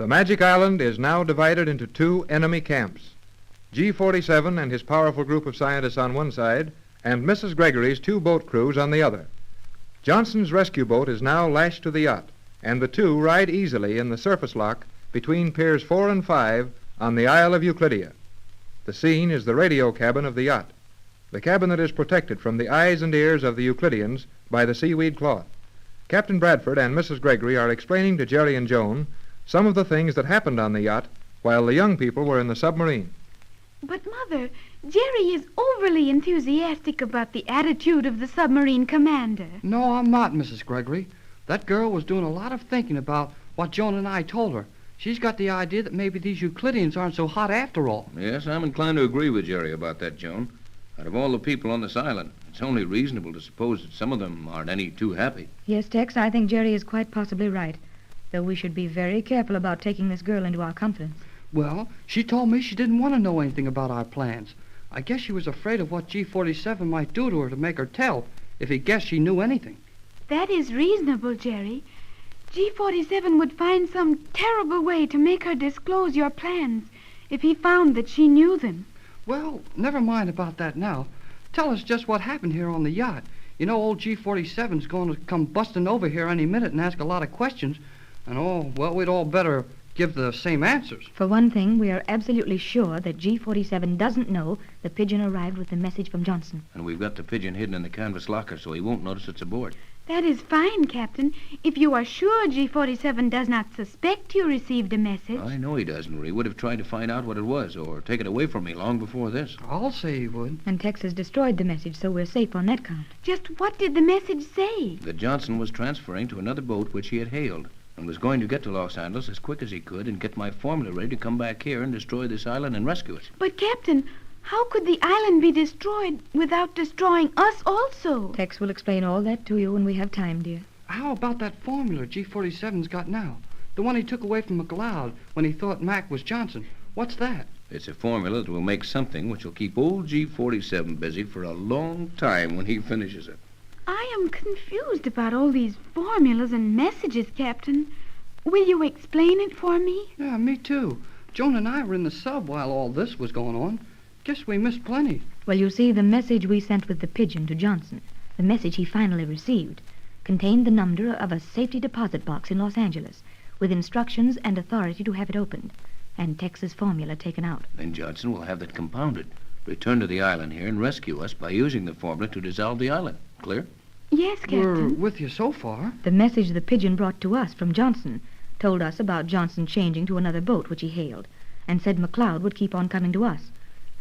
The Magic Island is now divided into two enemy camps. G-47 and his powerful group of scientists on one side, and Mrs. Gregory's two boat crews on the other. Johnson's rescue boat is now lashed to the yacht, and the two ride easily in the surface lock between Piers 4 and 5 on the Isle of Euclidia. The scene is the radio cabin of the yacht, the cabin that is protected from the eyes and ears of the Euclideans by the seaweed cloth. Captain Bradford and Mrs. Gregory are explaining to Jerry and Joan some of the things that happened on the yacht while the young people were in the submarine. But, Mother, Jerry is overly enthusiastic about the attitude of the submarine commander. No, I'm not, Mrs. Gregory. That girl was doing a lot of thinking about what Joan and I told her. She's got the idea that maybe these Euclideans aren't so hot after all. Yes, I'm inclined to agree with Jerry about that, Joan. Out of all the people on this island, it's only reasonable to suppose that some of them aren't any too happy. Yes, Tex, I think Jerry is quite possibly right, though we should be very careful about taking this girl into our confidence. Well, she told me she didn't want to know anything about our plans. I guess she was afraid of what G-47 might do to her to make her tell if he guessed she knew anything. That is reasonable, Jerry. G-47 would find some terrible way to make her disclose your plans if he found that she knew them. Well, never mind about that now. Tell us just what happened here on the yacht. You know, old G-47's going to come busting over here any minute and ask a lot of questions. And, we'd all better give the same answers. For one thing, we are absolutely sure that G-47 doesn't know the pigeon arrived with the message from Johnson. And we've got the pigeon hidden in the canvas locker so he won't notice it's aboard. That is fine, Captain. If you are sure G-47 does not suspect you received a message. I know he doesn't, or he would have tried to find out what it was or take it away from me long before this. I'll say he would. And Tex has destroyed the message, so we're safe on that count. Just what did the message say? That Johnson was transferring to another boat which he had hailed and was going to get to Los Angeles as quick as he could and get my formula ready to come back here and destroy this island and rescue it. But, Captain, how could the island be destroyed without destroying us also? Tex will explain all that to you when we have time, dear. How about that formula G-47's got now? The one he took away from McLeod when he thought Mac was Johnson. What's that? It's a formula that will make something which will keep old G-47 busy for a long time when he finishes it. I am confused about all these formulas and messages, Captain. Will you explain it for me? Yeah, me too. Joan and I were in the sub while all this was going on. Guess we missed plenty. Well, you see, the message we sent with the pigeon to Johnson, the message he finally received, contained the number of a safety deposit box in Los Angeles, with instructions and authority to have it opened, and Tex's formula taken out. Then Johnson will have that compounded, return to the island here, and rescue us by using the formula to dissolve the island. Clear? Yes, Captain. We're with you so far. The message the pigeon brought to us from Johnson told us about Johnson changing to another boat which he hailed, and said McLeod would keep on coming to us.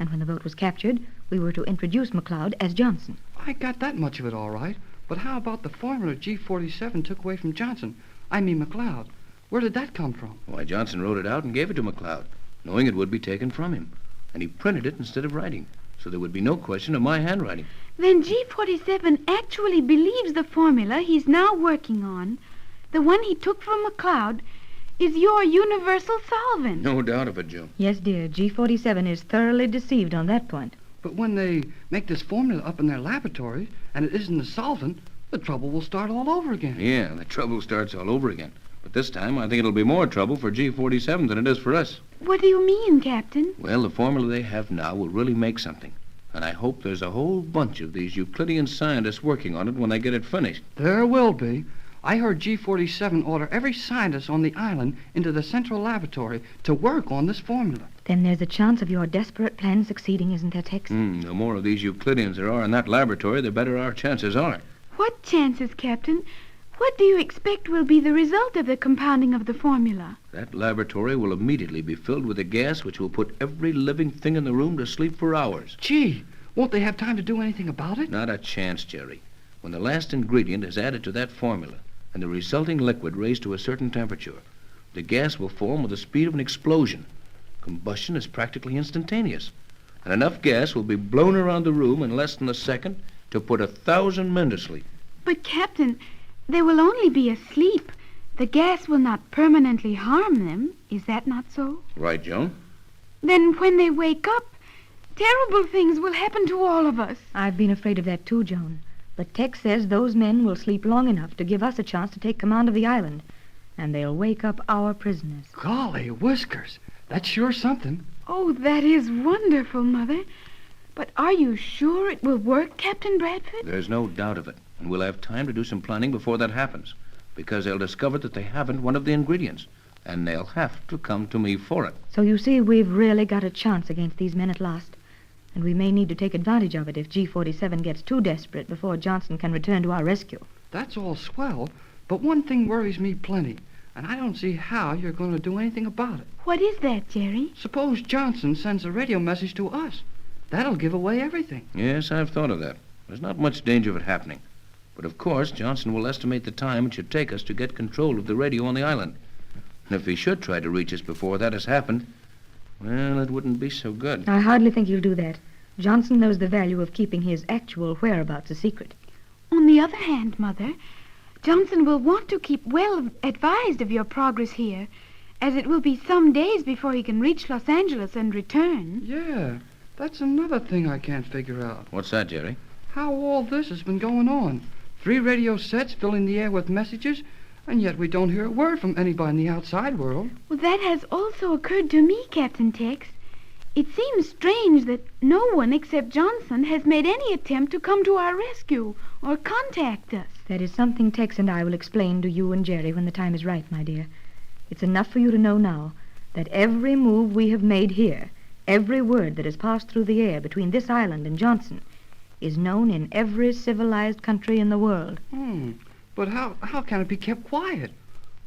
And when the boat was captured, we were to introduce McLeod as Johnson. I got that much of it all right. But how about the formula G-47 took away from Johnson? I mean McLeod. Where did that come from? Why, Johnson wrote it out and gave it to McLeod, knowing it would be taken from him. And he printed it instead of writing, so there would be no question of my handwriting. Then G-47 actually believes the formula he's now working on, the one he took from McLeod, is your universal solvent. No doubt of it, Joe. Yes, dear, G-47 is thoroughly deceived on that point. But when they make this formula up in their laboratory, and it isn't a solvent, the trouble will start all over again. Yeah, the trouble starts all over again. But this time, I think it'll be more trouble for G-47 than it is for us. What do you mean, Captain? Well, the formula they have now will really make something. And I hope there's a whole bunch of these Euclidean scientists working on it when they get it finished. There will be. I heard G-47 order every scientist on the island into the central laboratory to work on this formula. Then there's a chance of your desperate plan succeeding, isn't there, Tex? The more of these Euclideans there are in that laboratory, the better our chances are. What chances, Captain? What do you expect will be the result of the compounding of the formula? That laboratory will immediately be filled with a gas which will put every living thing in the room to sleep for hours. Gee, won't they have time to do anything about it? Not a chance, Jerry. When the last ingredient is added to that formula and the resulting liquid raised to a certain temperature, the gas will form with the speed of an explosion. Combustion is practically instantaneous, and enough gas will be blown around the room in less than a second to put 1,000 men to sleep. But, Captain, they will only be asleep. The gas will not permanently harm them. Is that not so? Right, Joan? Then when they wake up, terrible things will happen to all of us. I've been afraid of that too, Joan. But Tex says those men will sleep long enough to give us a chance to take command of the island. and they'll wake up our prisoners. Golly whiskers, that's sure something. Oh, that is wonderful, Mother. But are you sure it will work, Captain Bradford? There's no doubt of it. And we'll have time to do some planning before that happens. Because they'll discover that they haven't one of the ingredients. And they'll have to come to me for it. So you see, we've really got a chance against these men at last. And we may need to take advantage of it if G47 gets too desperate before Johnson can return to our rescue. That's all swell, but one thing worries me plenty, and I don't see how you're going to do anything about it. What is that, Jerry? Suppose Johnson sends a radio message to us. That'll give away everything. Yes, I've thought of that. There's not much danger of it happening. But of course, Johnson will estimate the time it should take us to get control of the radio on the island. And if he should try to reach us before that has happened, well, it wouldn't be so good. I hardly think he'll do that. Johnson knows the value of keeping his actual whereabouts a secret. On the other hand, Mother, Johnson will want to keep well advised of your progress here, as it will be some days before he can reach Los Angeles and return. Yeah, that's another thing I can't figure out. What's that, Jerry? How all this has been going on. 3 radio sets filling the air with messages, and yet we don't hear a word from anybody in the outside world. Well, that has also occurred to me, Captain Tex. It seems strange that no one except Johnson has made any attempt to come to our rescue or contact us. That is something Tex and I will explain to you and Jerry when the time is right, my dear. It's enough for you to know now that every move we have made here, every word that has passed through the air between this island and Johnson, is known in every civilized country in the world. But how can it be kept quiet?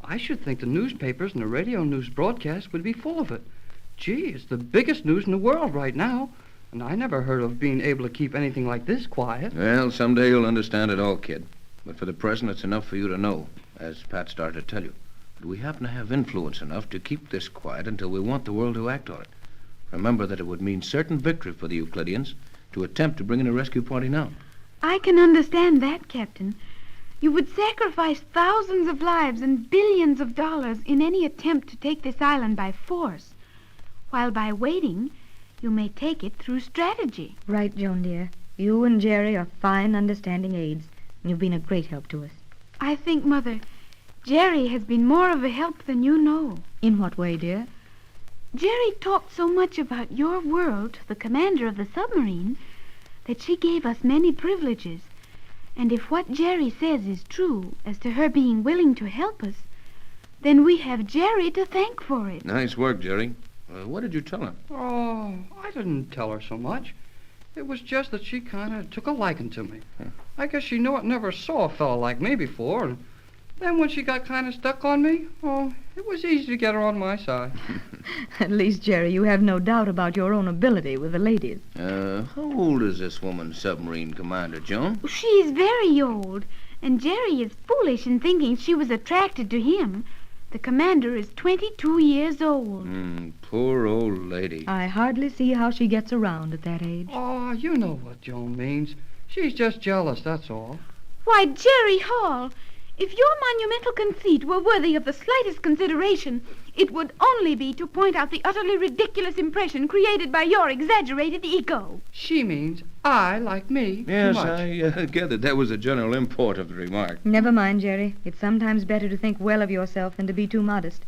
I should think the newspapers and the radio news broadcasts would be full of it. Gee, it's the biggest news in the world right now, and I never heard of being able to keep anything like this quiet. Well, someday you'll understand it all, kid. But for the present, it's enough for you to know, as Pat started to tell you. But we happen to have influence enough to keep this quiet until we want the world to act on it. Remember that it would mean certain victory for the Euclideans to attempt to bring in a rescue party now. I can understand that, Captain. You would sacrifice thousands of lives and billions of dollars in any attempt to take this island by force, while by waiting, you may take it through strategy. Right, Joan, dear. You and Jerry are fine, understanding aides, and you've been a great help to us. I think, Mother, Jerry has been more of a help than you know. In what way, dear? Jerry talked so much about your world to the commander of the submarine that she gave us many privileges. And if what Jerry says is true as to her being willing to help us, then we have Jerry to thank for it. Nice work, Jerry. What did you tell her? Oh, I didn't tell her so much. It was just that she kind of took a liking to me. I guess she knew I never saw a fellow like me before, and then when she got kind of stuck on me, oh, it was easy to get her on my side. At least, Jerry, you have no doubt about your own ability with the ladies. How old is this woman, submarine commander, Joan? She's very old, and Jerry is foolish in thinking she was attracted to him. The commander is 22 years old. Poor old lady. I hardly see how she gets around at that age. Oh, you know what Joan means. She's just jealous, that's all. Why, Jerry Hall, if your monumental conceit were worthy of the slightest consideration, it would only be to point out the utterly ridiculous impression created by your exaggerated ego. She means I like me Yes, too much. I gathered that was the general import of the remark. Never mind, Jerry. It's sometimes better to think well of yourself than to be too modest.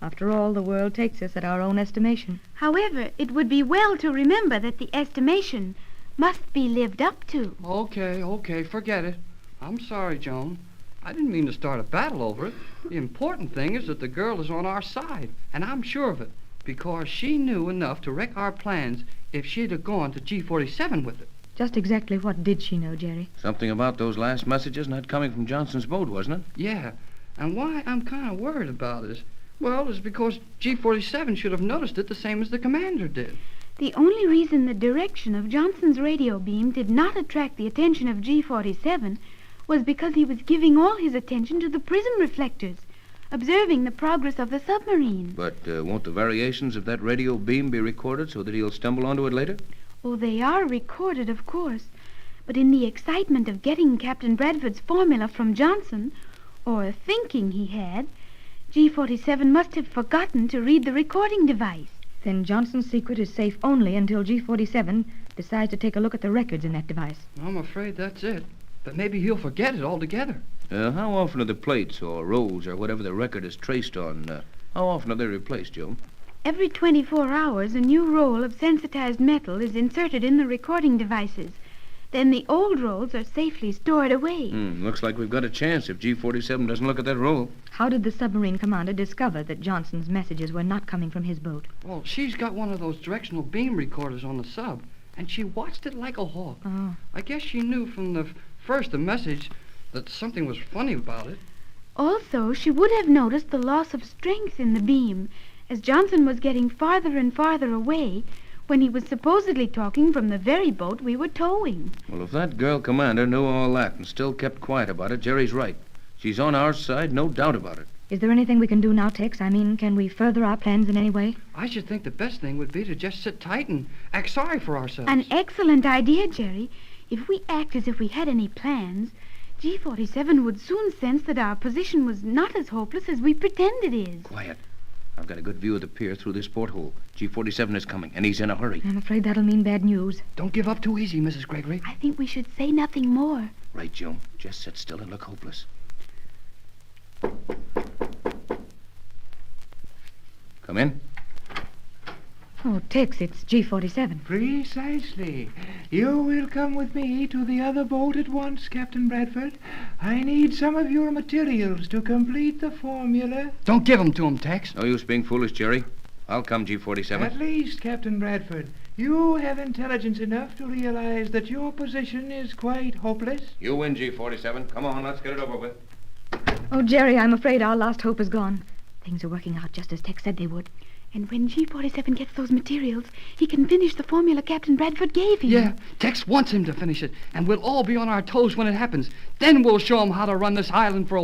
After all, the world takes us at our own estimation. However, it would be well to remember that the estimation must be lived up to. Okay, forget it. I'm sorry, Joan. I didn't mean to start a battle over it. The important thing is that the girl is on our side, and I'm sure of it, because she knew enough to wreck our plans if she'd have gone to G47 with it. Just exactly what did she know, Jerry? Something about those last messages not coming from Johnson's boat, wasn't it? Yeah, and why I'm kind of worried about it is because G47 should have noticed it the same as the commander did. The only reason the direction of Johnson's radio beam did not attract the attention of G47 was because he was giving all his attention to the prism reflectors, observing the progress of the submarine. But won't the variations of that radio beam be recorded so that he'll stumble onto it later? Oh, they are recorded, of course. But in the excitement of getting Captain Bradford's formula from Johnson, or thinking he had, G47 must have forgotten to read the recording device. Then Johnson's secret is safe only until G47 decides to take a look at the records in that device. I'm afraid that's it. But maybe he'll forget it altogether. How often are the plates or rolls or whatever the record is traced on, how often are they replaced, Joe? Every 24 hours, a new roll of sensitized metal is inserted in the recording devices. Then the old rolls are safely stored away. Looks like we've got a chance if G47 doesn't look at that roll. How did the submarine commander discover that Johnson's messages were not coming from his boat? Well, she's got one of those directional beam recorders on the sub, and she watched it like a hawk. Oh. I guess she knew from the first message that something was funny about it. Also, she would have noticed the loss of strength in the beam, as Johnson was getting farther and farther away when he was supposedly talking from the very boat we were towing. Well, if that girl commander knew all that and still kept quiet about it, Jerry's right. She's on our side, no doubt about it. Is there anything we can do now, Tex? I mean, can we further our plans in any way? I should think the best thing would be to just sit tight and act sorry for ourselves. An excellent idea, Jerry. If we act as if we had any plans, G47 would soon sense that our position was not as hopeless as we pretend it is. Quiet. I've got a good view of the pier through this porthole. G47 is coming, and he's in a hurry. I'm afraid that'll mean bad news. Don't give up too easy, Mrs. Gregory. I think we should say nothing more. Right, Joe. Just sit still and look hopeless. Come in. Oh, Tex, it's G47. Precisely. You will come with me to the other boat at once, Captain Bradford. I need some of your materials to complete the formula. Don't give them to him, Tex. No use being foolish, Jerry. I'll come, G47. At least, Captain Bradford, you have intelligence enough to realize that your position is quite hopeless. You win, G47. Come on, let's get it over with. Oh, Jerry, I'm afraid our last hope is gone. Things are working out just as Tex said they would. And when G47 gets those materials, he can finish the formula Captain Bradford gave him. Yeah, Tex wants him to finish it, and we'll all be on our toes when it happens. Then we'll show him how to run this island for a